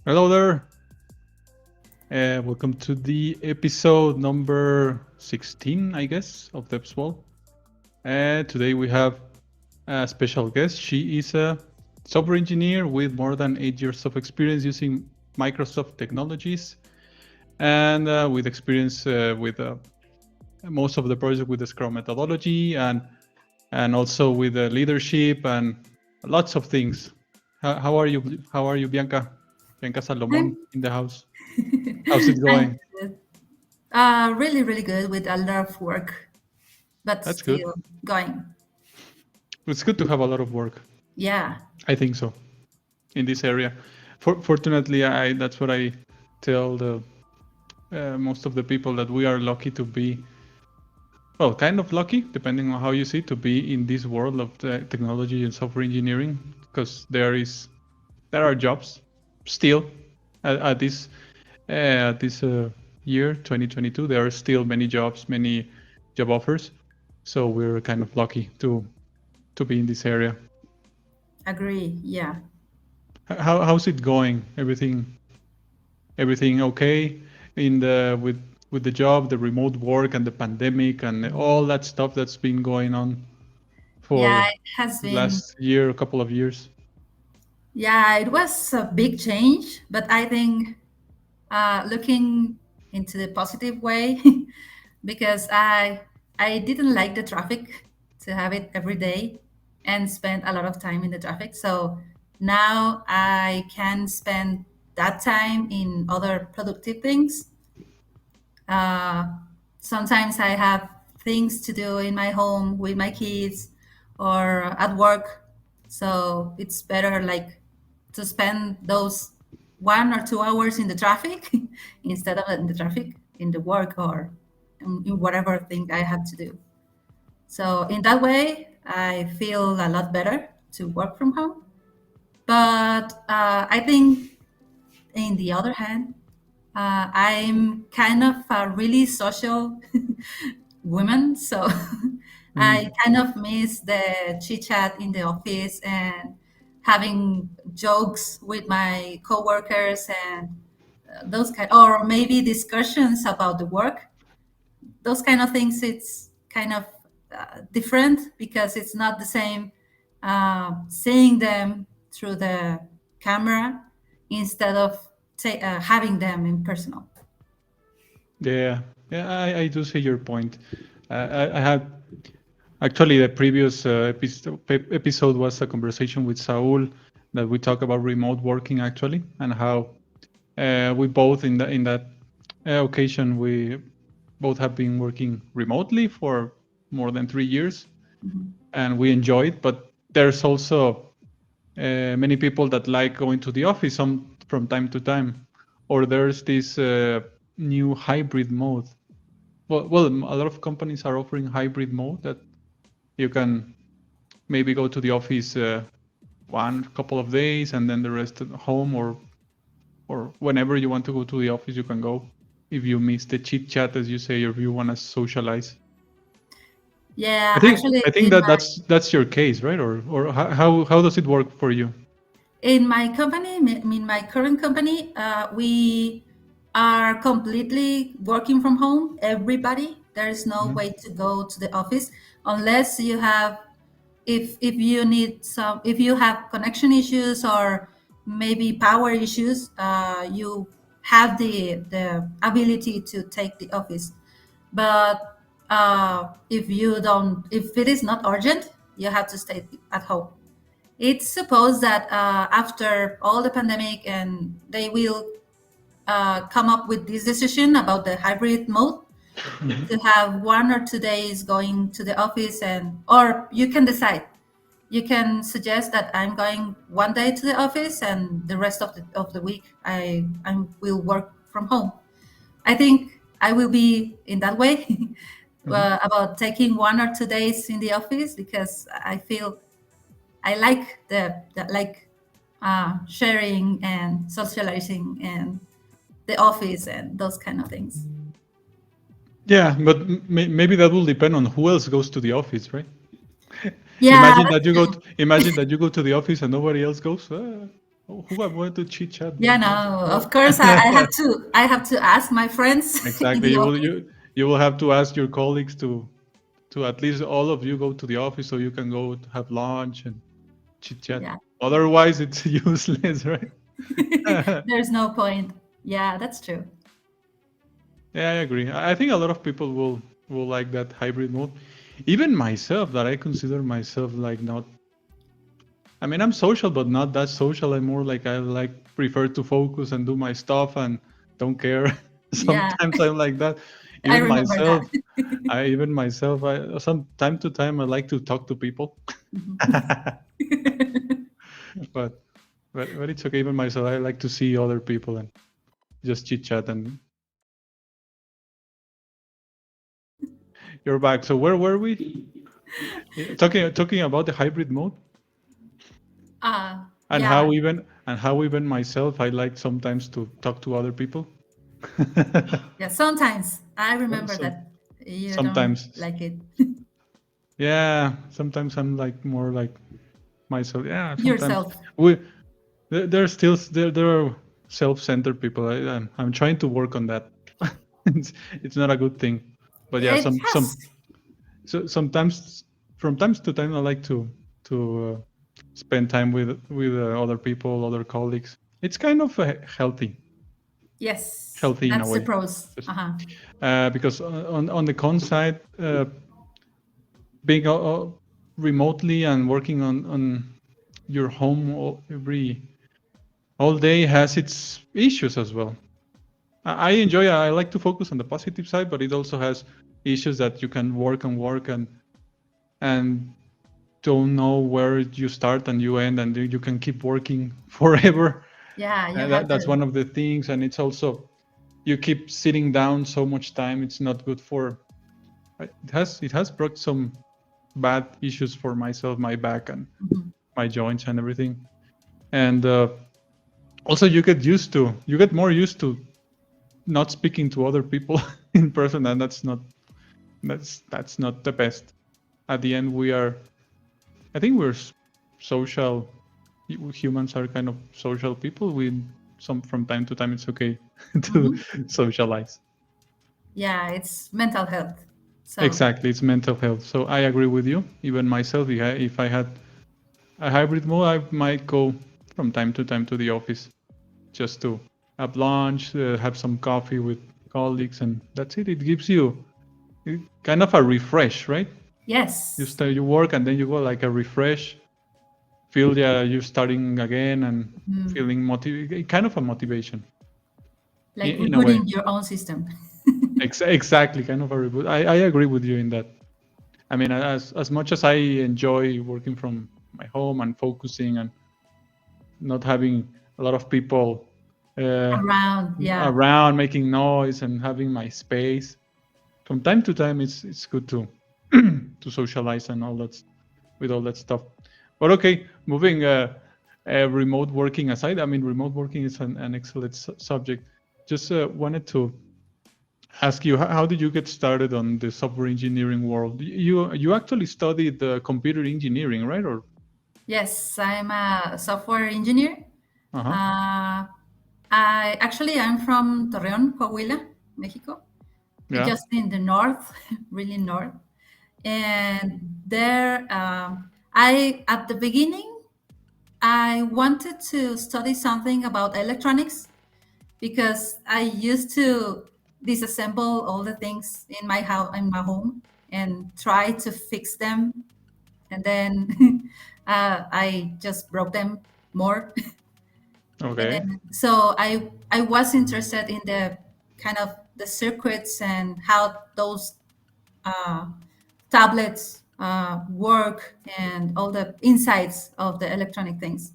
Hello there. Welcome to the episode number 16, I guess, of DevsWall. Today we have a special guest. She is a software engineer with more than 8 years of experience using Microsoft technologies and with experience with most of the project with the Scrum methodology and also with leadership and lots of things. How are you? How are you, Bianca? Bianca Salomón I'm, in the house. How's it I'm going? good. Really, really good with a lot of work, but That's good. still going. It's good to have a lot of work. Yeah, I think so in this area. Fortunately, that's what I tell the most of the people, that we are lucky to be, well, kind of lucky, depending on how you see, to be in this world of technology and software engineering, because there are jobs still at this year 2022. There are still many jobs, many job offers. So we're kind of lucky to be in this area. agree. Yeah. How's it going? Everything okay in the with the job, the remote work, and the pandemic, and all that stuff that's been going on Yeah, for it has the been. last year, a couple of years? Yeah, it was a big change, but I think looking into the positive way, because I didn't like the traffic to have it every day and spend a lot of time in the traffic. So now I can spend that time in other productive things. Uh, Sometimes I have things to do in my home with my kids or at work. So it's better like to spend those 1 or 2 hours in the traffic instead of in the traffic in the work or in whatever thing I have to do. So in that way, I feel a lot better to work from home. But I think, in the other hand, I'm kind of a really social woman, so I Mm. kind of miss the chit chat in the office and having jokes with my coworkers and those kind, or maybe discussions about the work. Those kind of things. It's kind of different because it's not the same seeing them through the camera instead of having them in personal. Yeah, yeah, I do see your point. I had actually the previous episode was a conversation with Saul, that we talk about remote working actually, and how we both in that occasion we both have been working remotely for more than 3 years, Mhm. and we enjoy it. But there's also many people that like going to the office from time to time, or there's this new hybrid mode. Well, a lot of companies are offering hybrid mode, that you can maybe go to the office one couple of days and then the rest at home, or whenever you want to go to the office you can go, if you miss the chit chat, as you say, or if you want to socialize. I Yeah, think actually, I think that that's your case, right? Or how does it work for you? in my company, in my current company, we are completely working from home. Everybody, there is no Mhm. way to go to the office unless you have, if you need some, if you have connection issues or maybe power issues, you have the ability to take the office. But if you don't, if it is not urgent, you have to stay at home. It's supposed that after all the pandemic, and they will come up with this decision about the hybrid mode, Mhm. to have 1 or 2 days going to the office, and or you can decide. You can suggest that I'm going 1 day to the office and the rest of the week I will work from home. I think I will be in that way. Mhm. About taking 1 or 2 days in the office, because I feel I like the like sharing and socializing and the office and those kind of things. Yeah, but maybe that will depend on who else goes to the office, right? Yeah, Imagine that's that you go true. to, imagine that you go to the office and nobody else goes. who I want to chit chat? Yeah, no, of course I have to ask my friends in Exactly. the office. You will have to ask your colleagues to at least all of you go to the office so you can go to have lunch and chit chat. Yeah. Otherwise, it's useless, right? There's no point. Yeah, that's true. Yeah, I agree. I think a lot of people will like that hybrid mode. Even myself, that I consider myself like not. I mean, I'm social, but not that social. I'm more like I like prefer to focus and do my stuff and don't care. Yeah, Sometimes I'm like that. I Even remember myself, that. I some time to time I like to talk to people, but but it's okay. Even myself, I like to see other people and just chit chat. And you're back. So where were we? Talking about the hybrid mode Yeah, and how even myself I like sometimes to talk to other people. yeah. Sometimes I So, remember so that you don't sometimes, like it yeah, sometimes I'm like more like myself. Yeah, sometimes yourself. we there's still there are self-centered people. I'm trying to work on that. It's not a good thing, but yeah, It has, sometimes from time to time I like to spend time with other people, other colleagues. It's kind of yes, healthy in a that's the way. pros. Yes. Uh-huh. Because on the con side, being remotely and working on your home all day has its issues as well. I enjoy. I like to focus on the positive side, but it also has issues that you can work and work and don't know where you start and you end, and you can keep working forever. Yeah, you And have that's to. one of the things. And it's also you keep sitting down so much time. It's not good for. It has brought some bad issues for myself, my back and Mhm. my joints and everything. And also you get more used to not speaking to other people in person, and that's not the best. At the end, I think we're social. Humans are kind of social people. We some from time to time it's okay to Mhm. socialize. Yeah, it's mental health. So, Exactly, it's mental health. So I agree with you. Even myself, if I had a hybrid mode, I might go from time to time to the office just to have lunch, have some coffee with colleagues, and that's it. It gives you kind of a refresh, right? yes. You work and then you go like a refresh, feel you're starting again and Mm. feeling kind of a motivation Like in a way. rebooting your own system. Exactly, kind of a reboot. I agree with you in that. I mean, as much as I enjoy working from my home and focusing and not having a lot of people uh, Around, yeah. around making noise and having my space, from time to time it's good to to socialize and all that with all that stuff. But okay, moving remote working aside, I mean, remote working is an excellent subject. Just wanted to ask you, how did you get started on the software engineering world? You actually studied computer engineering, right? Or Yes, I'm a software engineer. uh-huh. Uh, I'm from Torreon, Coahuila, Mexico. It's Yeah. just in the north, really north. And there, I at the beginning I wanted to study something about electronics because I used to disassemble all the things in my house, in my home, and try to fix them, and then I just broke them more. Okay. And so I was interested in the kind of the circuits and how those uh, tablets work and all the insides of the electronic things.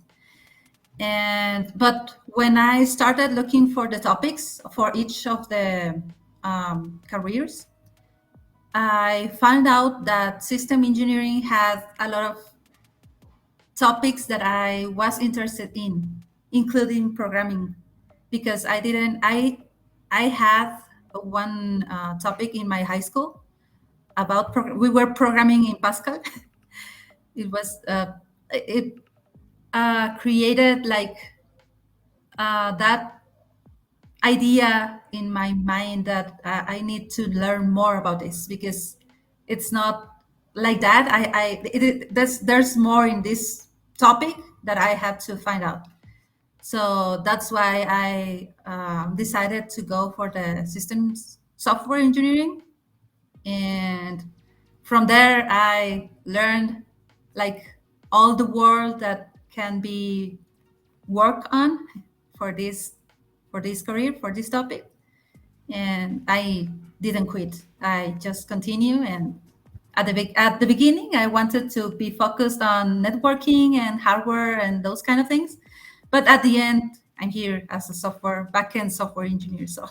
And but when I started looking for the topics for each of the careers, I found out that system engineering had a lot of topics that I was interested in, including programming, because I had one topic in my high school about we were programming in Pascal. It was it created like that idea in my mind that I need to learn more about this, because it's not like that. There's more in this topic that I have to find out. So that's why I decided to go for the systems software engineering. And from there, I learned like all the world that can be worked on for this career, for this topic. And I didn't quit. I just continue. And at the beginning, I wanted to be focused on networking and hardware and those kind of things. But at the end, I'm here as a backend software engineer. So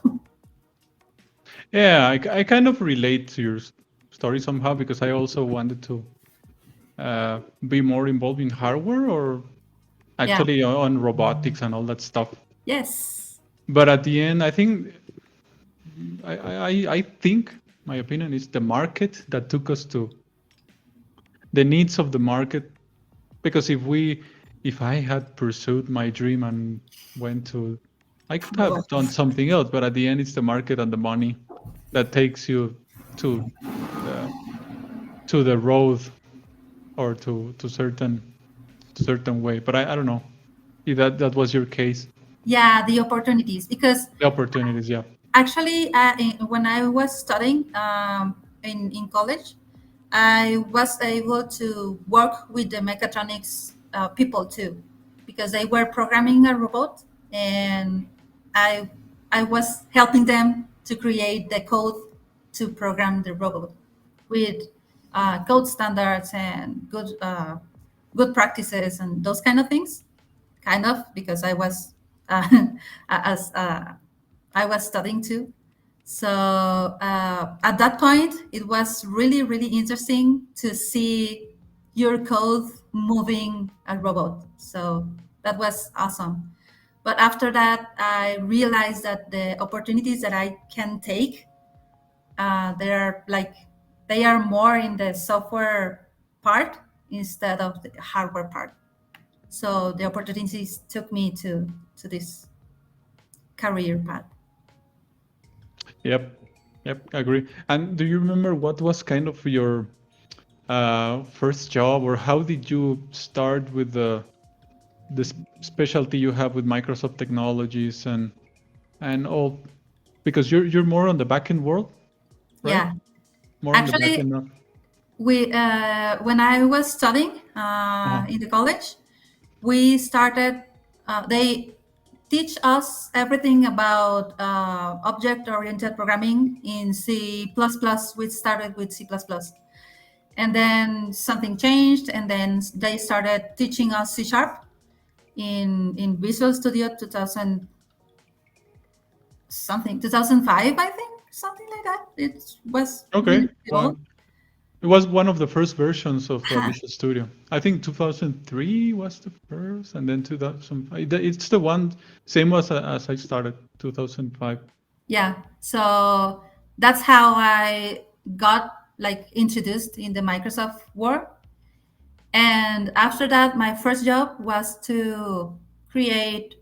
Yeah, I kind of relate to your story somehow because I also wanted to be more involved in hardware or yeah, actually on robotics and all that stuff. yes, But at the end, I think I think my opinion is the market that took us to the needs of the market. Because if I had pursued my dream and went to, I could have done robotics. something else. But at the end, it's the market and the money that takes you to the to the road or to certain way. But I don't know if that was your case. Yeah, the opportunities, because The opportunities, yeah. actually, when I was studying in college, I was able to work with the mechatronics people too, because they were programming a robot, and I I was helping them to create the code to program the robot with code standards and good practices and those kind of things. Kind of, because as I was studying too. So at that point, it was really, really interesting to see your code moving a robot. So that was awesome. But after that, I realized that the opportunities that I can take, they're like they are more in the software part instead of the hardware part. So the opportunities took me to this career path. Yep. Yep. I agree. And do you remember what was kind of your first job, or how did you start with the specialty you have with Microsoft technologies and all? Because you're more on the backend world, right? Yeah, More on the actually, backend now. we when I was studying Uh-huh. in the college, we started. They teach us everything about object-oriented programming in C++. We started with C++, and then something changed, and then they started teaching us C Sharp in Visual Studio 2000 something 2005, I think, something like that. It was Okay. really old. It was one of the first versions of Visual Studio. I think 2003 was the first, and then 2000. It's the one same as I started 2005. Yeah, so that's how I got like introduced in the Microsoft world. And after that, my first job was to create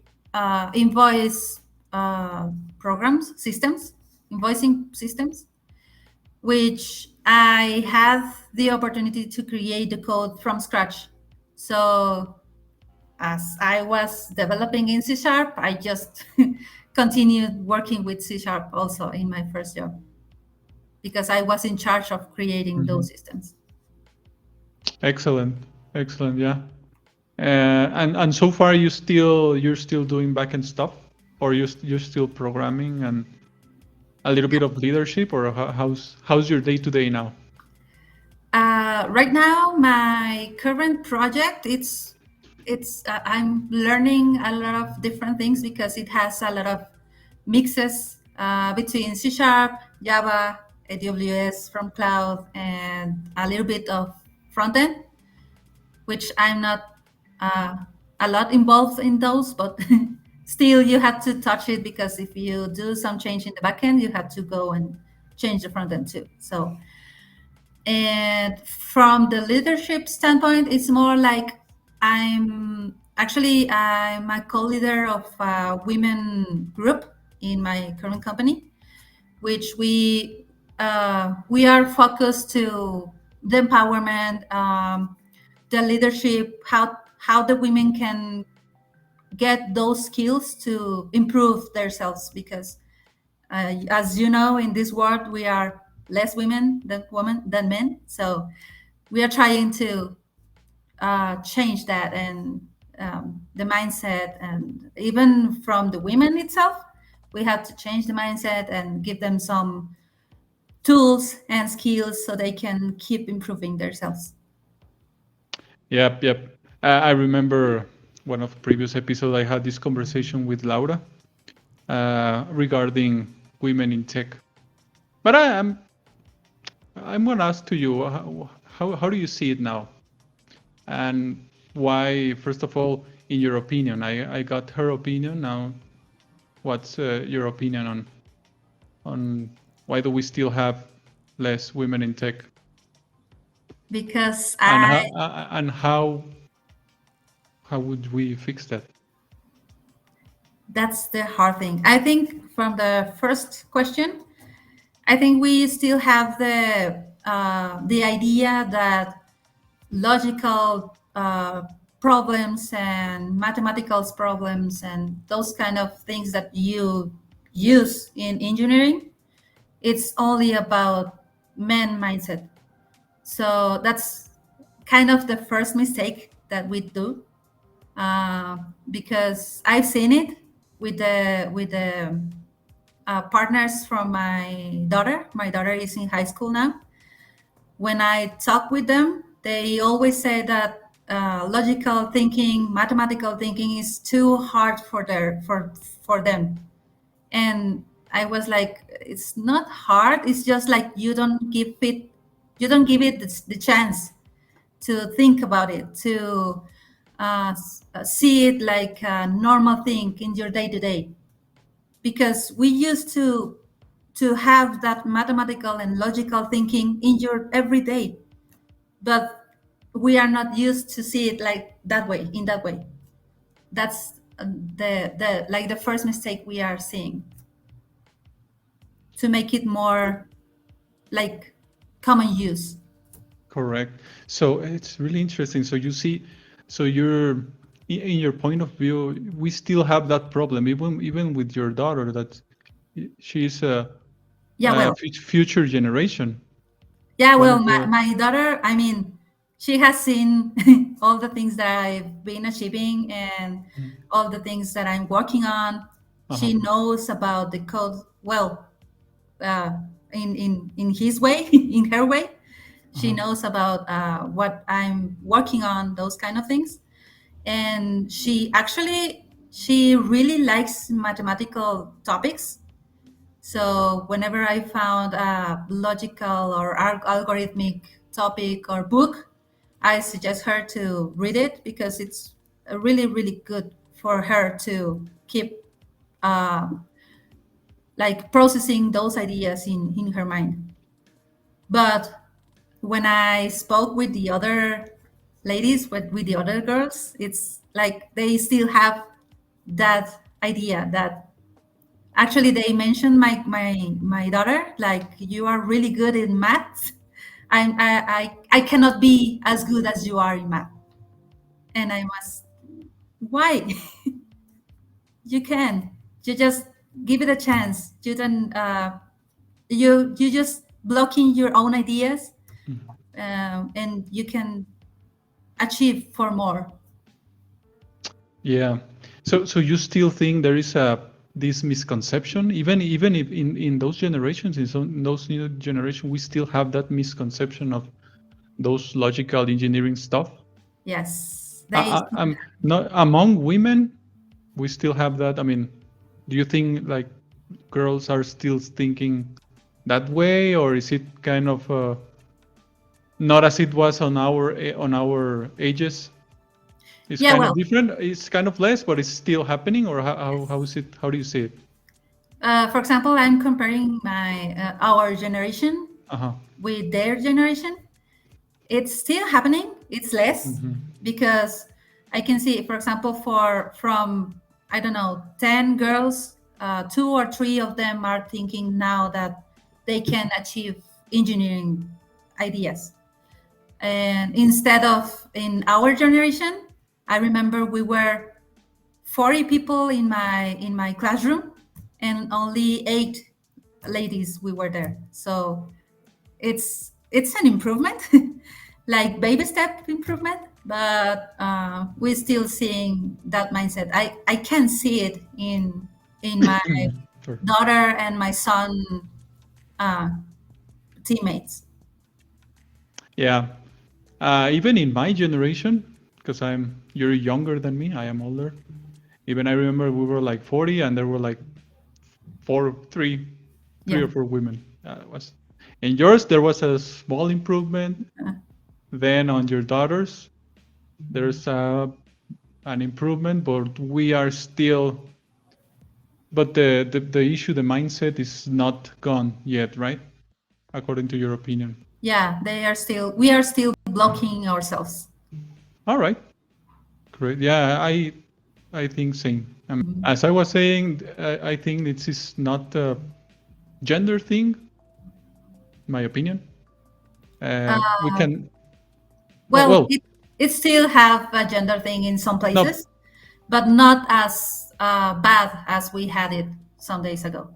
invoice programs, systems, invoicing systems, which I had the opportunity to create the code from scratch. So as I was developing in C Sharp, I just continued working with C Sharp also in my first job, because I was in charge of creating Mhm. those systems. Excellent, excellent, yeah. And so far you're still doing backend stuff, or you're still programming and a little bit of leadership, or how's your day to day now? Right now, my current project, it's I'm learning a lot of different things, because it has a lot of mixes between C Sharp, Java, AWS from cloud, and a little bit of front end, which I'm not uh, a lot involved in those, but still you have to touch it, because if you do some change in the backend, you have to go and change the front end too. So, and from the leadership standpoint, it's more like Actually, I'm a co-leader of a women group in my current company, which we are focused to the empowerment, the leadership, how the women can get those skills to improve themselves. Because, as you know, in this world we are less women than men. So we are trying to change that, and the mindset, and even from the women itself, we have to change the mindset and give them some tools and skills so they can keep improving themselves. Yep, yep. I remember one of the previous episodes I had this conversation with Laura regarding women in tech. But I'm gonna ask to you how do you see it now, and why? First of all, in your opinion, I got her opinion. Now, what's your opinion on why do we still have less women in tech, Because and I how would we fix that? That's the hard thing. I think from the first question, I think we still have the idea that logical problems and mathematical problems and those kind of things that you use in engineering, it's only about men mindset. So that's kind of the first mistake that we do, uh, because I've seen it with the partners from my daughter. My daughter is in high school now. When I talk with them, they always say that logical thinking, mathematical thinking is too hard for them. And I was like, it's not hard. It's just like you don't give it the chance to think about it, to see it like a normal thing in your day to day. Because we used to have that mathematical and logical thinking in your everyday, but we are not used to see it like that way, in that way. That's the like the first mistake we are seeing, to make it more like common use. Correct. So it's really interesting. So you see, so you're in your point of view, we still have that problem, even with your daughter, that she's Yeah, well, future generation. yeah, One well, of the my daughter, I mean, she has seen all the things that I've been achieving and all the things that I'm working on. uh-huh, She knows about the code well, uh, in his way, in her way. She uh-huh. knows about what I'm working on, those kind of things. And she really likes mathematical topics. So whenever I found a logical or algorithmic topic or book, I suggest her to read it, because it's really, really good for her to keep uh, like processing those ideas in her mind. But when I spoke with the other ladies, with the other girls, it's like they still have that idea that actually they mentioned my daughter, like, you are really good in math. I cannot be as good as you are in math. And I was, why? You can. You just give it a chance. You don't. You just blocking your own ideas, Mhm. and you can achieve for more. Yeah. So you still think there is a this misconception, even if in those generations, in those new generation, we still have that misconception of those logical engineering stuff. Yes, they. I'm not among women. We still have that. I mean, do you think like girls are still thinking that way, or is it kind of not as it was on our ages? It's Yeah, kind of well, different. It's kind of less, but it's still happening. Or how is it? How do you see it? for example, I'm comparing my our generation Uh huh. with their generation. It's still happening. It's less, Hmm. because I can see, for example, from I don't know 10 girls, 2 or 3 of them are thinking now that they can achieve engineering ideas. And instead of in our generation, I remember we were 40 people in my classroom, and only 8 ladies we were there. So it's an improvement, like baby step improvement, but we're still seeing that mindset. I can see it in my Sure. daughter and my son uh, teammates. Yeah. Even in my generation, because you're younger than me, I am older. Even I remember we were like 40, and there were like three Yeah. or four women. Was in yours there was a small improvement. Uh, Then on your daughters, there's an improvement, but we are still. But the issue, the mindset is not gone yet, right? According to your opinion. yeah, we are still blocking ourselves. All right, great. Yeah, I think same. As I was saying, I think this is not a gender thing, in my opinion. We can. No, Well, well, it still have a gender thing in some no, places, but not as bad as we had it some days ago.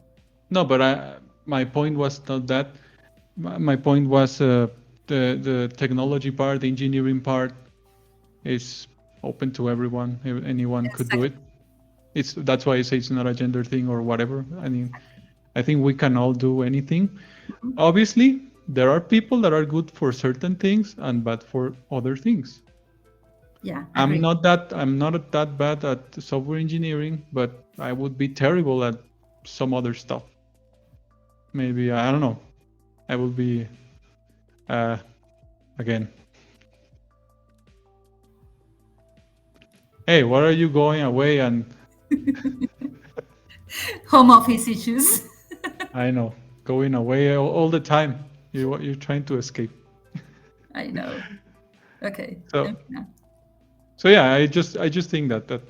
no. But my point was not that. My point was the technology part, the engineering part is open to everyone. Anyone could do Exactly. it. That's why I say it's not a gender thing or whatever. I mean, I think we can all do anything. Obviously, there are people that are good for certain things and bad for other things. Yeah, agree. I'm not that bad at software engineering, but I would be terrible at some other stuff. Maybe I don't know. I will be uh, again. Hey, what are you going away? And Home office issues. I know, going away all the time. You're trying to escape. I know. Okay. So so yeah, I just think that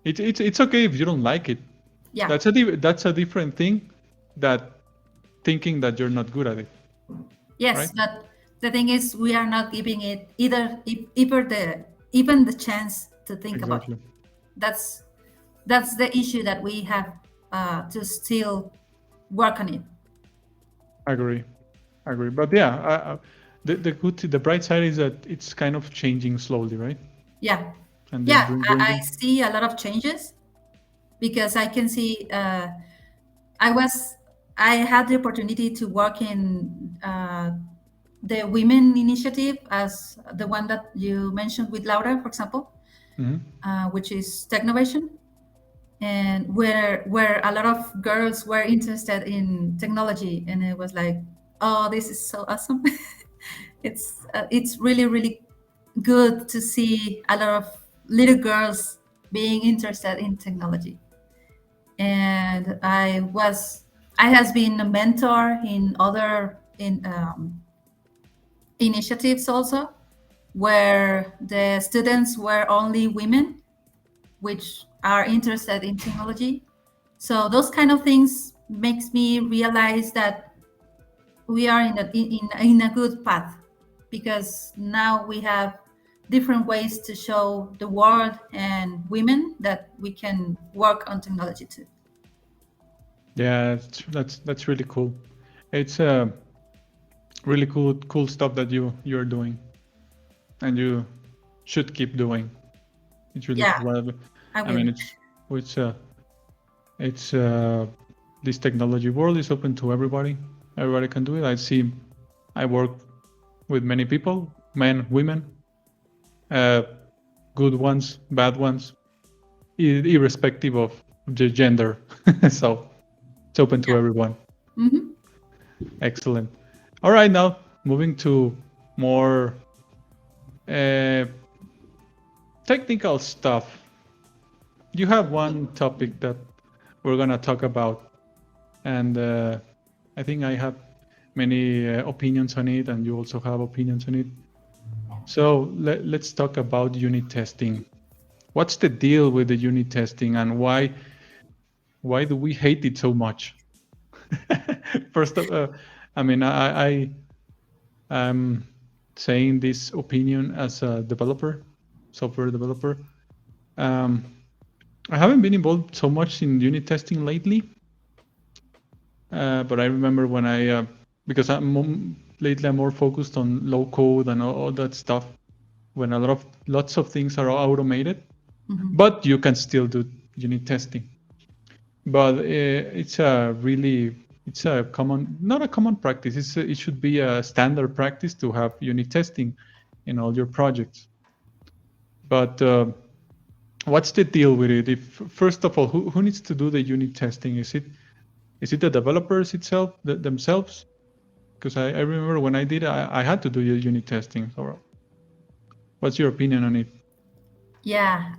it's okay if you don't like it. Yeah. That's a different thing that thinking that you're not good at it, right? Yes, but the thing is, we are not giving it even the chance to think about it. Exactly. That's that's the issue that we have to still work on it. Agree. Agree. But yeah, the bright side is that it's kind of changing slowly, right? Yeah. And they're Yeah, I bringing. see a lot of changes because I can see. I was I had the opportunity to work in the women initiative as the one that you mentioned with Laura, for example, Mhm. which is Technovation, and where a lot of girls were interested in technology, and it was like, oh, this is so awesome. It's really really good to see a lot of little girls being interested in technology. And I has been a mentor in other in initiatives also, where the students were only women which are interested in technology. So those kind of things makes me realize that we are in a good path, because now we have different ways to show the world and women that we can work on technology too. Yeah, that's really cool. It's really cool stuff that you're doing, and you should keep doing. It's really Yeah, cool. I I will. mean, it's it's this technology world is open to everybody. Everybody can do it. I work with many people, men, women, uh, good ones, bad ones, irrespective of the gender. So it's open to everyone. Hmm. Excellent. All right, now moving to more uh, technical stuff. You have one topic that we're gonna talk about, and I think I have many opinions on it, and you also have opinions on it. So let's talk about unit testing. what's the deal with the unit testing, and why do we hate it so much? First of I mean, I'm saying this opinion as a developer, software developer. um, I haven't been involved so much in unit testing lately, but I remember when because lately I'm more focused on low code and all that stuff, when lots of things are automated, but you can still do unit testing. But it's a common, not a common practice. It should be a standard practice to have unit testing in all your projects. But what's the deal with it? If first of all, who needs to do the unit testing? Is it the developers themselves? Because I remember when I did, I had to do unit testing. So what's your opinion on it? Yeah,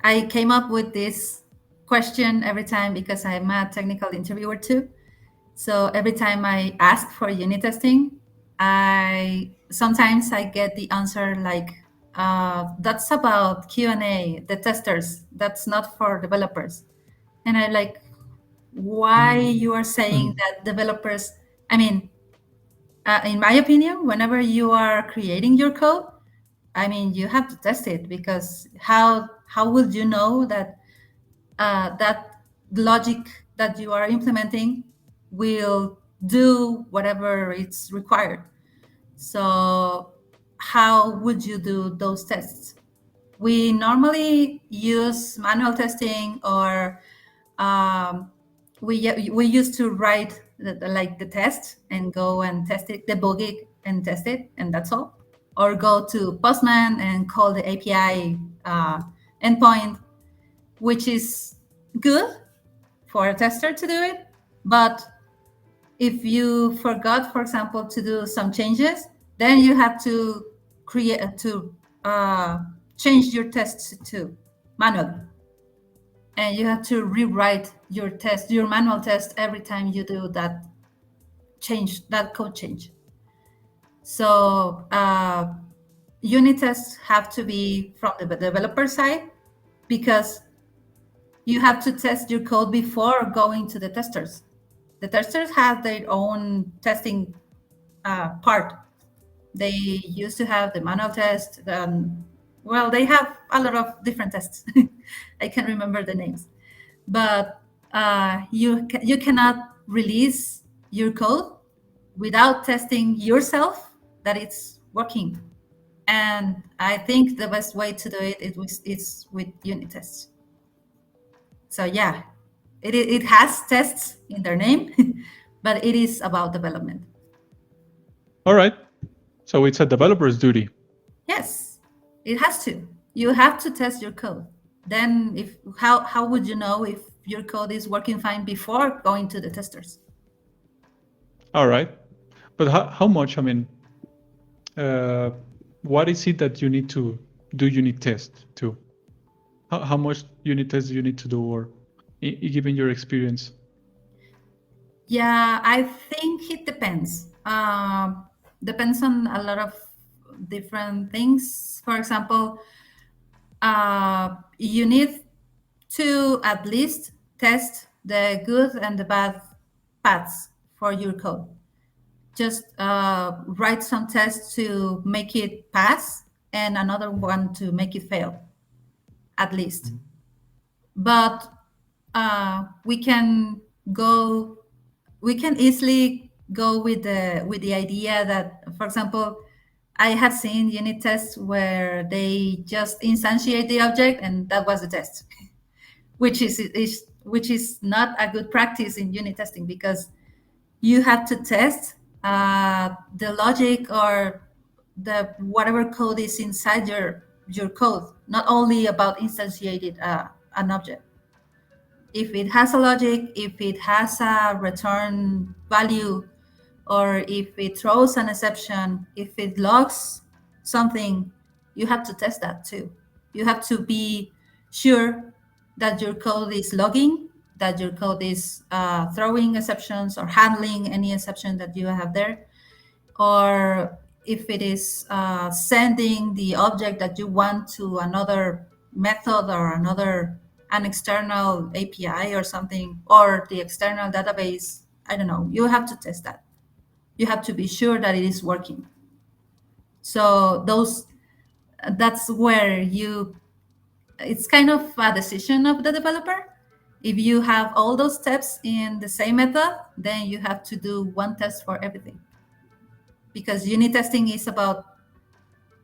I came up with this question every time because I'm a technical interviewer too. So every time I ask for unit testing, I sometimes I get the answer like, "That's about Q&A, the testers. That's not for developers." And I like, why you are saying that developers? I mean, in my opinion, whenever you are creating your code, I mean, you have to test it, because how would you know that that logic that you are implementing will do whatever it's required? So how would you do those tests? We normally use manual testing, or um, we used to write like the test and go and test it, debug it and test it, and that's all. Or go to Postman and call the API endpoint, which is good for a tester to do it. But if you forgot, for example, to do some changes, then you have to uh, change your tests to manually, and you have to rewrite your manual test every time you do that code change. So unit tests have to be from the developer side, because you have to test your code before going to the testers. The testers have their own testing part. They used to have the manual test. Well, they have a lot of different tests. I can't remember the names, but you cannot release your code without testing yourself that it's working. And I think the best way to do is with unit tests. So yeah, it has tests in their name, but it is about development. All right. So it's a developer's duty. Yes, it has to. You have to test your code. Then how would you know if your code is working fine before going to the testers? All right. But how much, I mean, what is it that you need to do unit test to? How much unit tests do you need to do, or given your experience? Yeah, I think it depends. Depends on a lot of different things. For example, you need to at least test the good and the bad paths for your code. Just write some tests to make it pass and another one to make it fail, at least. But we can go. We can easily go with the idea that, for example, I have seen unit tests where they just instantiate the object and that was the test, which is not a good practice in unit testing, because you have to test the logic or the whatever code is inside your code, not only about instantiated an object. If it has a logic, if it has a return value, or if it throws an exception, if it logs something, you have to test that too. You have to be sure that your code is logging, that your code is throwing exceptions or handling any exception that you have there, or if it is sending the object that you want to another method or an external API or something, or the external database, I don't know, you have to test that. You have to be sure that it is working. So that's where it's kind of a decision of the developer. If you have all those steps in the same method, then you have to do one test for everything, because unit testing is about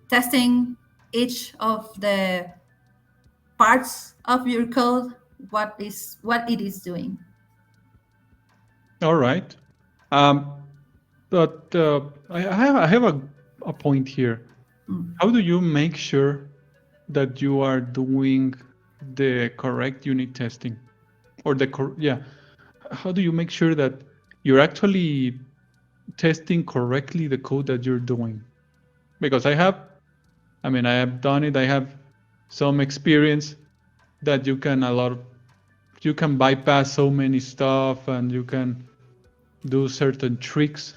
testing each of the parts of your code, what it is doing. All right. Um, but I have a point here. How do you make sure that you are doing the correct unit testing, or yeah? How do you make sure that you're actually testing correctly the code that you're doing? Because I have done it. I have some experience that you can bypass so many stuff, and you can do certain tricks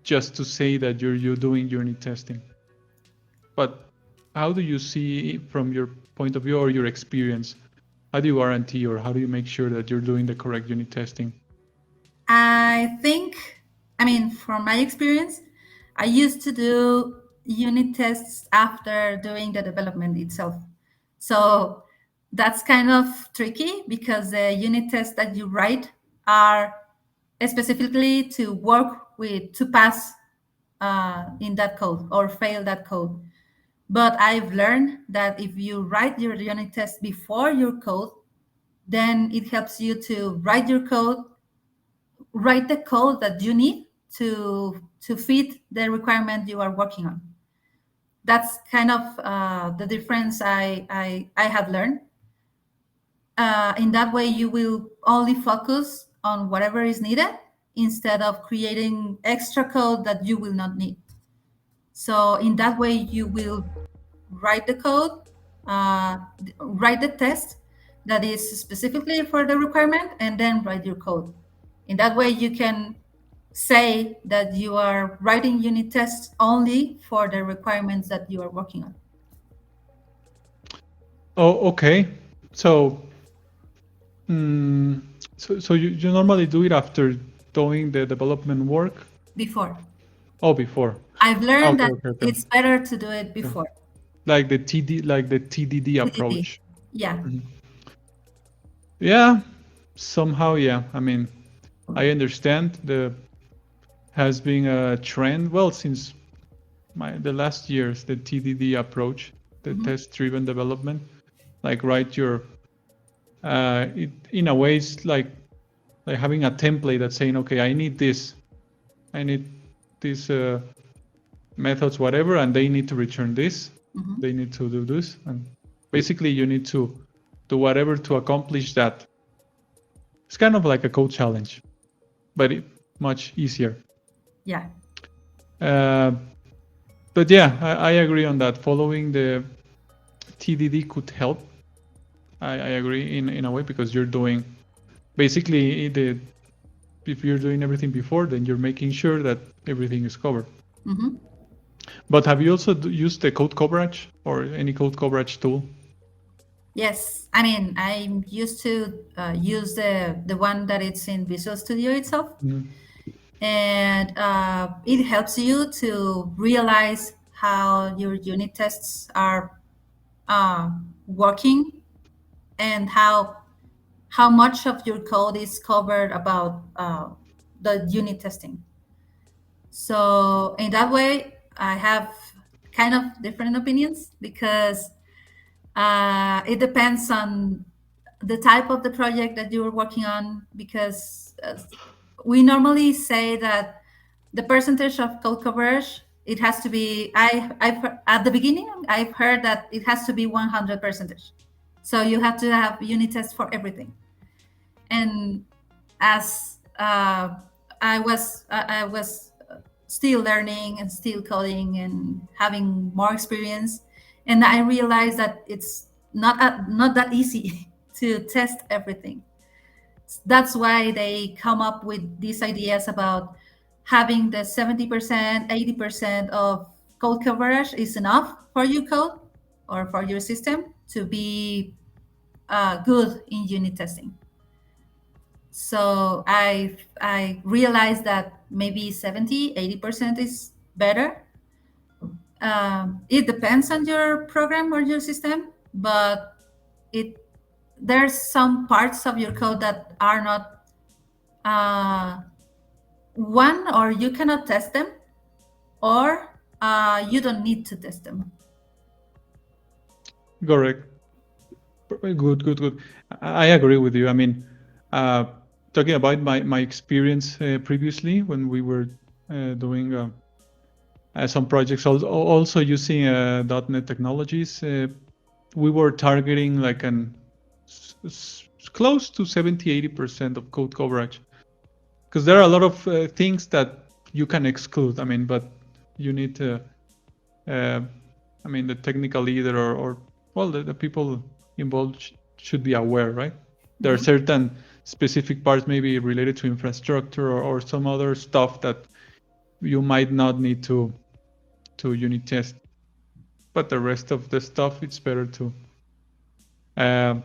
just to say that you're doing unit testing. But how do you see, from your point of view or your experience, how do you guarantee, or how do you make sure that you're doing the correct unit testing? I think, I mean, from my experience, I used to do unit tests after doing the development itself. So that's kind of tricky, because the unit tests that you write are specifically to work with, to pass in that code or fail that code. But I've learned that if you write your unit test before your code, then it helps you to write the code that you need to fit the requirement you are working on. That's kind of the difference I have learned. In that way, you will only focus on whatever is needed, instead of creating extra code that you will not need. So in that way, you will write the code, uh, write the test that is specifically for the requirement, and then write your code. In that way, you can say that you are writing unit tests only for the requirements that you are working on. Oh, okay. So, so you normally do it after doing the development work? Before. Oh, before. I've learned Okay, that okay, okay. it's better to do it before. Like the TDD TDD. approach. Yeah. Yeah, somehow, yeah. I mean, I understand the has been a trend, well, since the last years, the TDD approach, the test-driven development. Like, write your in a way, it's like having a template that's saying, okay, I need these methods, whatever, and they need to return this. They need to do this, and basically you need to do whatever to accomplish that. It's kind of like a code challenge, but much easier. Yeah. But yeah, I agree on that. Following the TDD could help. I agree in a way, because you're doing basically if you're doing everything before, then you're making sure that everything is covered. But have you also used the code coverage or any code coverage tool? Yes. I mean, I used to use the one that it's in Visual Studio itself. And it helps you to realize how your unit tests are working, and how much of your code is covered about the unit testing. So in that way, I have kind of different opinions, because it depends on the type of the project that you're working on. Because we normally say that the percentage of code coverage, it has to be, at the beginning, I've heard that it has to be 100%. So you have to have unit tests for everything. And as I was still learning and still coding and having more experience, and I realized that it's not that easy to test everything. That's why they come up with these ideas about having the 70%, 80% of code coverage is enough for your code, or for your system to be good in unit testing. So I realized that maybe 70-80% is better. It depends on your program or your system, but it there's some parts of your code that are not uh, one, or you cannot test them, or you don't need to test them. Correct. Good, good, good. I agree with you. I mean, talking about my experience previously when we were doing some projects, also using .NET technologies, we were targeting like close to 70-80% of code coverage, because there are a lot of things that you can exclude. I mean, but you need to, I mean, the technical leader or well, the people involved should be aware, right? There are certain specific parts maybe related to infrastructure or some other stuff that you might not need to unit test, but the rest of the stuff it's better uh,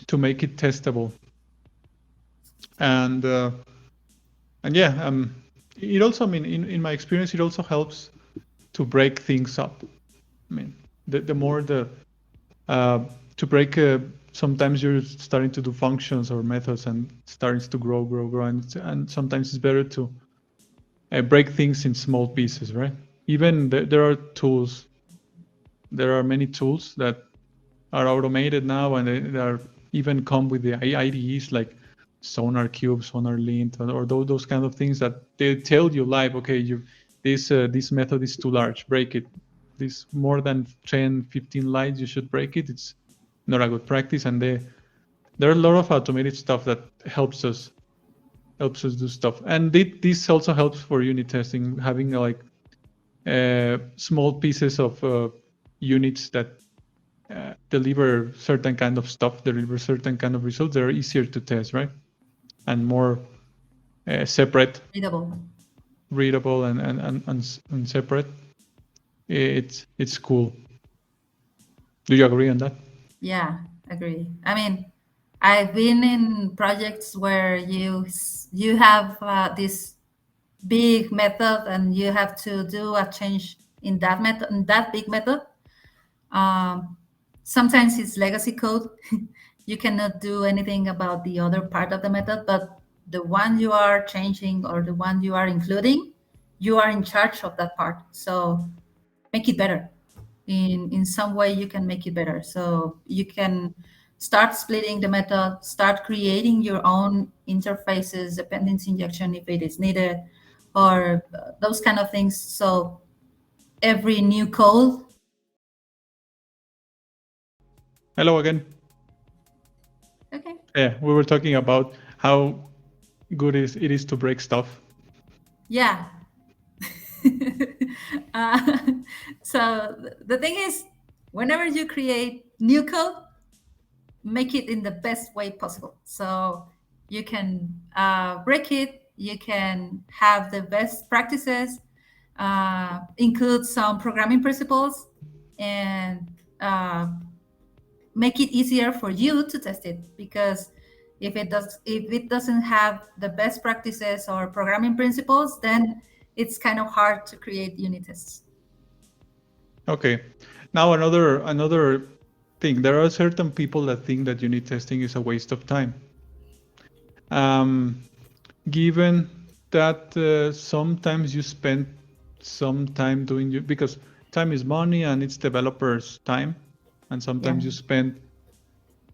to make it testable. And yeah, it also, I mean, in my experience, it also helps to break things up. I mean, the more to break. Sometimes you're starting to do functions or methods and starting to grow, and sometimes it's better to break things in small pieces, right? Even there are tools. There are many tools that are automated now, and they are even come with the IDEs like Sonar Cube, Sonar Lint, or those kind of things that they tell you live, okay, this method is too large, break it. This more than 10, 15 lines, you should break it. It's not a good practice, and there are a lot of automated stuff that helps us do stuff. And this also helps for unit testing, having like small pieces of units that deliver certain kind of stuff, deliver certain kind of results. They're easier to test, right? And more separate, readable, and separate. It's cool. Do you agree on that? Yeah, agree. I mean, I've been in projects where you have this big method and you have to do a change in that method, in that big method. Sometimes it's legacy code. You cannot do anything about the other part of the method, but the one you are changing or the one you are including, you are in charge of that part. So make it better. In some way you can make it better. So you can start splitting the method, start creating your own interfaces, dependency injection if it is needed, or those kind of things. So every new code. Hello again. Okay. Yeah, we were talking about how good it is to break stuff. Yeah. uh, so the thing is, whenever you create new code, make it in the best way possible. So you can break it, you can have the best practices, include some programming principles, and make it easier for you to test it. Because if it doesn't have the best practices or programming principles, then it's kind of hard to create unit tests. Okay. Now another thing. There are certain people that think that unit testing is a waste of time. Given that sometimes you spend some time doing it, because time is money and it's developers' time, and sometimes you spend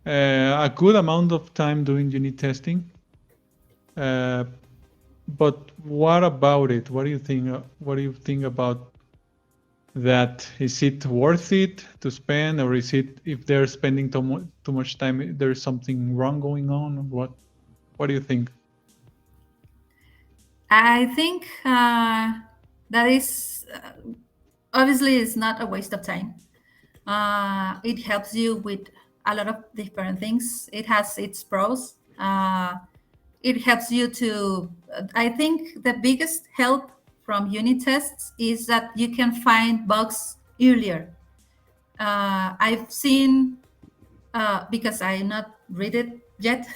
a good amount of time doing unit testing. But what about it? What do you think? What do you think about that? Is it worth it to spend, or is it, if they're spending too much time, there's something wrong going on? What do you think? I think that is obviously it's not a waste of time. It helps you with a lot of different things. It has its pros. It helps you to, I think the biggest help from unit tests is that you can find bugs earlier. I've seen, because I not read it yet,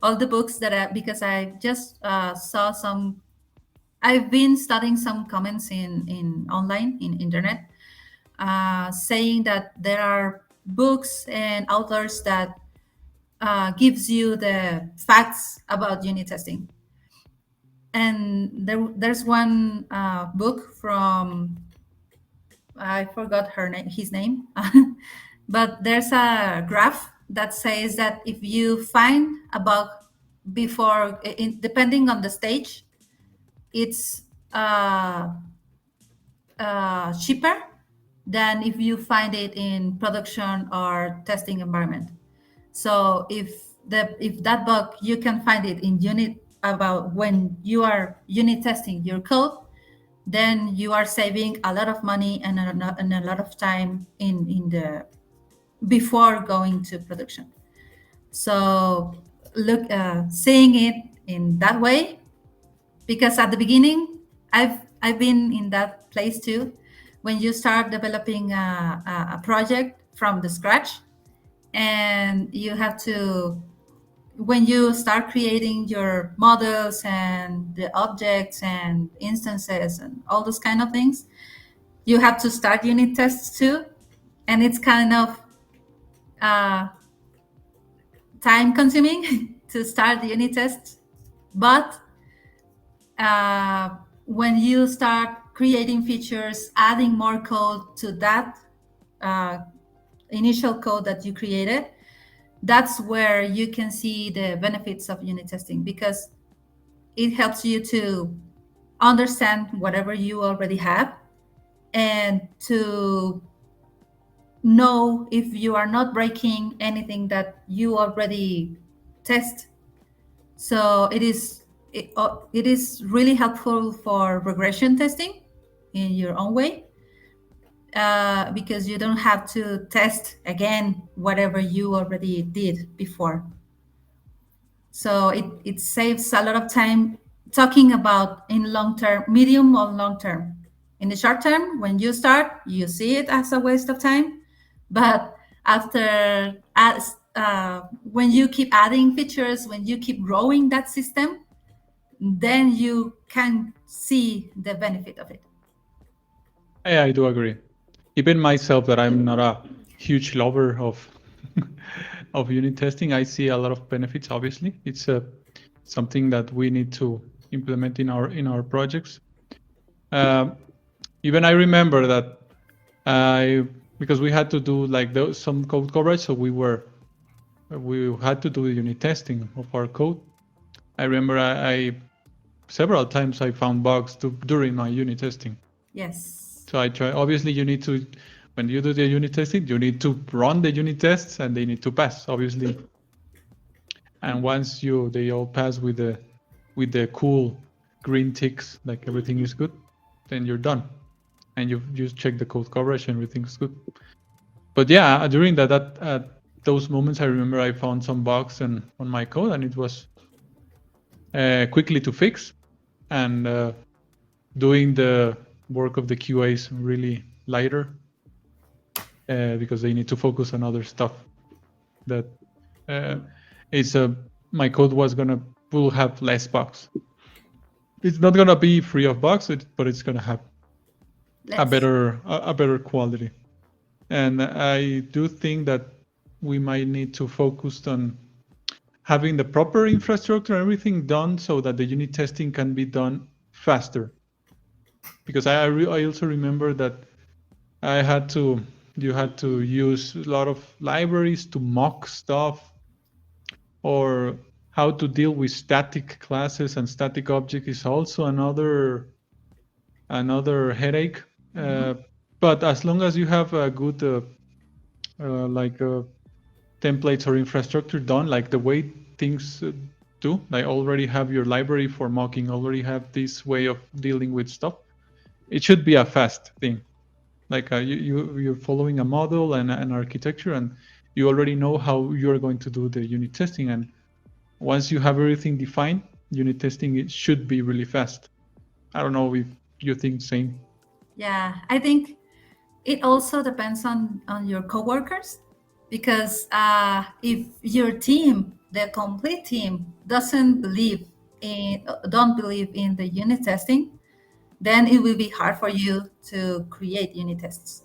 all the books that because I just saw some. I've been studying some comments in online in internet, saying that there are books and authors that gives you the facts about unit testing. And there's one book from, I forgot his name, but there's a graph that says that if you find a bug before, depending on the stage, it's cheaper than if you find it in production or testing environment. So if that bug you can find it in unit, about when you are unit testing your code, then you are saving a lot of money and a lot of time in the before going to production. So look, seeing it in that way, because at the beginning I've been in that place too. When you start developing a project from the scratch, and you have to, when you start creating your models and the objects and instances and all those kind of things, you have to start unit tests too, and it's kind of uh, time consuming to start the unit tests. But when you start creating features, adding more code to that uh, initial code that you created, that's where you can see the benefits of unit testing, because it helps you to understand whatever you already have and to know if you are not breaking anything that you already test. So it is really helpful for regression testing in your own way, because you don't have to test again whatever you already did before. So it saves a lot of time talking about in long term, medium or long term. In the short term, when you start, you see it as a waste of time. But after, when you keep adding features, when you keep growing that system, then you can see the benefit of it. Yeah, I do agree. Even myself, that I'm not a huge lover of of unit testing, I see a lot of benefits. Obviously, it's something that we need to implement in our projects. Even I remember that because we had to do like some code coverage, so we had to do unit testing of our code. I remember I several times I found bugs during my unit testing. Yes. So I try. Obviously, you need to, when you do the unit testing, you need to run the unit tests and they need to pass, obviously. And once they all pass with the cool green ticks, like everything is good, then you're done. And you just check the code coverage and everything's good. But yeah, during those moments, I remember I found some bugs on my code, and it was quickly to fix, and doing the work of the QAs really lighter, because they need to focus on other stuff. That my code will have less bugs. It's not gonna be free of bugs, but it's gonna have a better quality. And I do think that we might need to focus on having the proper infrastructure and everything done so that the unit testing can be done faster. Because I also remember that you had to use a lot of libraries to mock stuff, or how to deal with static classes and static objects is also another headache. But as long as you have a good templates or infrastructure done, like the way things do, like already have your library for mocking, already have this way of dealing with stuff, it should be a fast thing. Like you're following a model and an architecture, and you already know how you're going to do the unit testing. And once you have everything defined, unit testing, it should be really fast. I don't know if you think the same. Yeah, I think It also depends on your coworkers, because if your team, the complete team, don't believe in the unit testing, then it will be hard for you to create unit tests,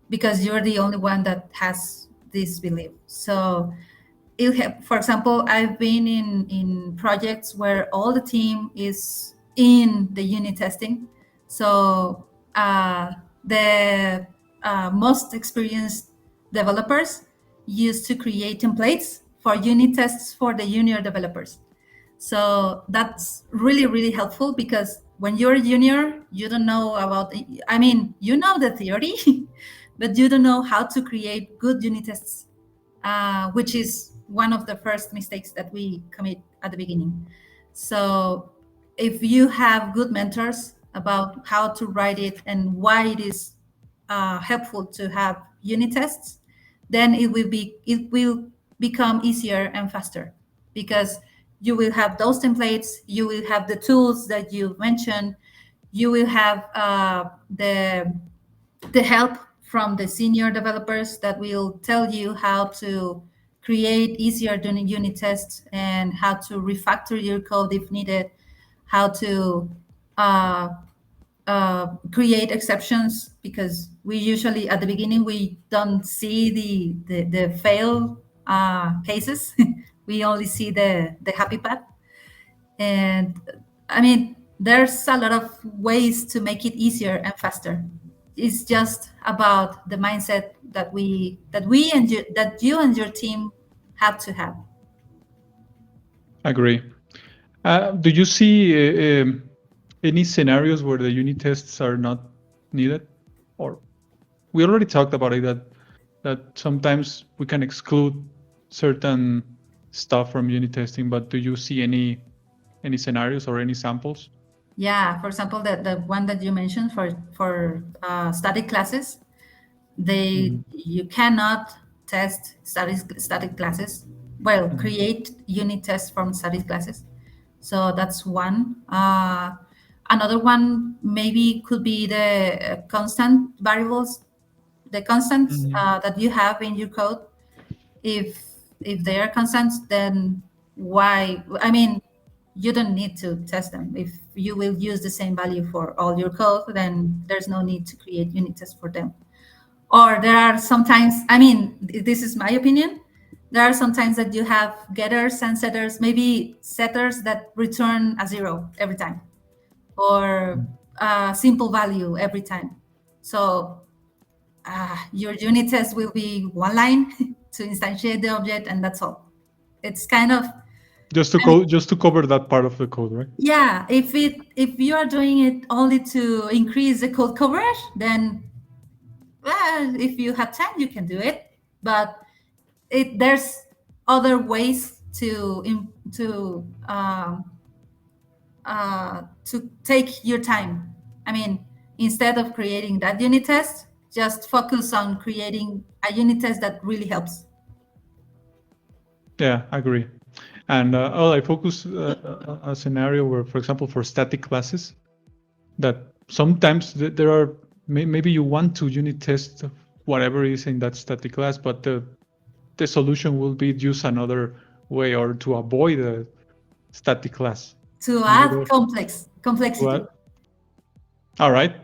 because you're the only one that has this belief. So for example, I've been in projects where all the team is in the unit testing. So the most experienced developers used to create templates for unit tests for the junior developers. So that's really, really helpful, because when you're a junior, you don't know about, I mean, you know the theory, but you don't know how to create good unit tests, which is one of the first mistakes that we commit at the beginning. So if you have good mentors about how to write it and why it is helpful to have unit tests, then it will become easier and faster, because you will have those templates, you will have the tools that you mentioned, you will have the help from the senior developers that will tell you how to create easier unit tests and how to refactor your code if needed, how to uh, create exceptions, because we usually at the beginning we don't see the fail cases. We only see the happy path. And I mean, there's a lot of ways to make it easier and faster. It's just about the mindset that you and your team have to have. Agree. Do you see any scenarios where the unit tests are not needed? Or we already talked about it, that sometimes we can exclude certain stuff from unit testing, but do you see any scenarios or any samples? Yeah, for example, the one that you mentioned for static classes, you cannot test static classes. Well, create unit tests from static classes. So that's one. Another one maybe could be the constant variables, the constants that you have in your code. If they are constants, then why? I mean, you don't need to test them. If you will use the same value for all your code, then there's no need to create unit tests for them. Or there are sometimes, I mean, this is my opinion, there are sometimes that you have getters and setters, maybe setters that return a zero every time, or a simple value every time. So your unit test will be one line to instantiate the object, and that's all. It's kind of, Just to just to cover that part of the code, right? yeah, if you are doing it only to increase the code coverage, then well, if you have time, you can do it. But there's other ways to take your time. I mean, instead of creating that unit test, just focus on creating a unit test that really helps. Yeah, I agree. And I focus a scenario where, for example, for static classes, that sometimes there are, maybe you want to unit test whatever is in that static class, but the solution will be use another way, or to avoid a static class. To add complexity. Well, all right.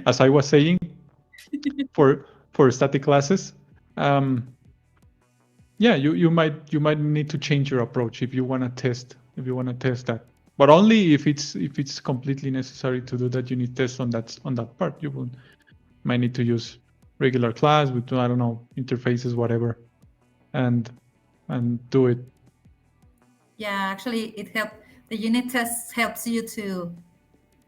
As I was saying, for static classes, yeah, you might need to change your approach if you want to test that, but only if it's completely necessary to do that unit test on that part. You might need to use regular class with, I don't know, interfaces, whatever, and do it. Yeah, actually, the unit test helps you to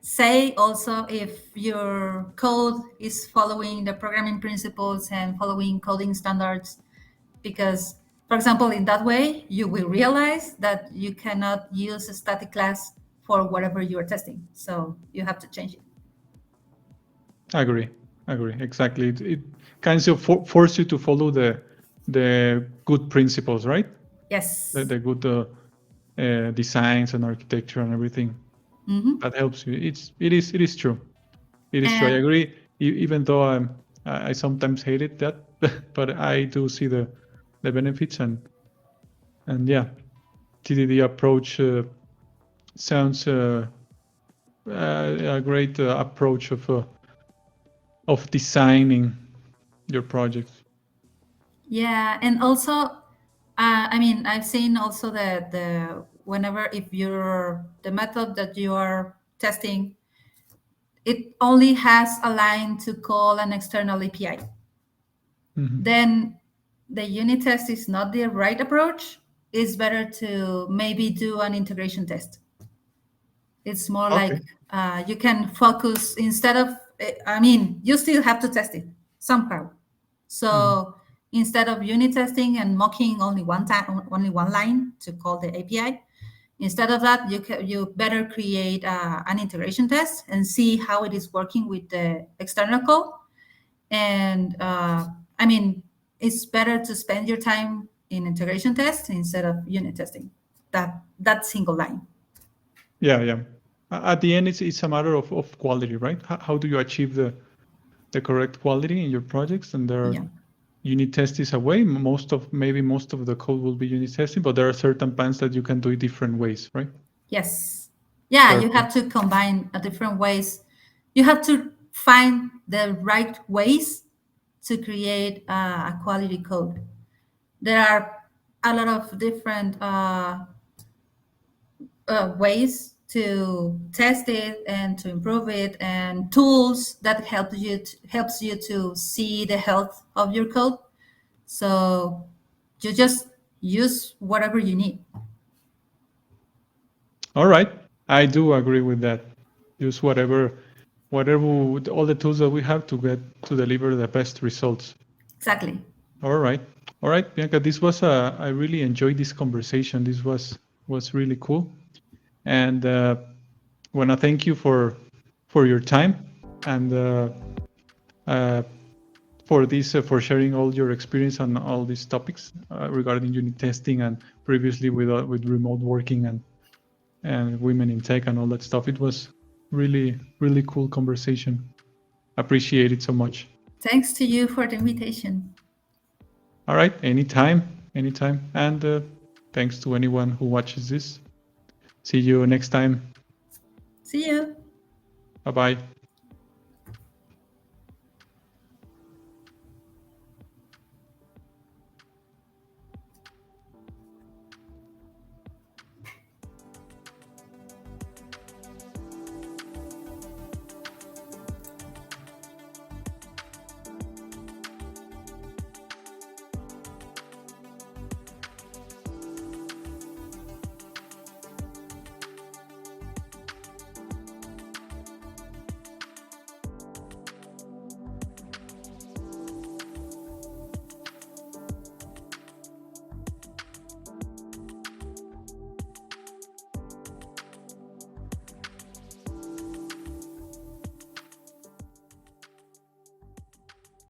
say also if your code is following the programming principles and following coding standards, because, for example, in that way, you will realize that you cannot use a static class for whatever you are testing. So you have to change it. I agree. Exactly. It kind of force you to follow the good principles, right? Yes. The good designs and architecture and everything. That helps you. It is true. It is true. I agree. Even though I sometimes hated that, but I do see the benefits, and yeah, TDD approach sounds a great approach of designing your projects. Yeah, and also, I mean, I've seen also that whenever if you're the method that you are testing, it only has a line to call an external API. Mm-hmm. Then the unit test is not the right approach. It's better to maybe do an integration test. It's more Okay. like you can focus instead of, I mean, you still have to test it somehow. Mm-hmm. So instead of unit testing and mocking only one time, only one line to call the API, instead of that, you better create an integration test and see how it is working with the external code. And I mean, it's better to spend your time in integration tests instead of unit testing. That single line. Yeah, yeah. At the end, it's a matter of quality, right? How do you achieve the correct quality in your projects? And there are Yeah. unit test is a way. Maybe most of the code will be unit testing, but there are certain plans that you can do it different ways, right? Yes. Yeah, you Perfect. have to combine different ways. You have to find the right ways to create a quality code. There are a lot of different ways to test it and to improve it, and tools that helps you to see the health of your code. So you just use whatever you need. All right. I do agree with that. Use all the tools that we have to get to deliver the best results. Exactly. All right. All right, Bianca, I really enjoyed this conversation. This was really cool. And want to thank you for your time, and uh, for sharing all your experience on all these topics regarding unit testing, and previously with remote working and women in tech and all that stuff. It was really cool conversation. Appreciate it so much. Thanks to you for the invitation. All right, anytime. And thanks to anyone who watches this. See you next time. See you. Bye bye.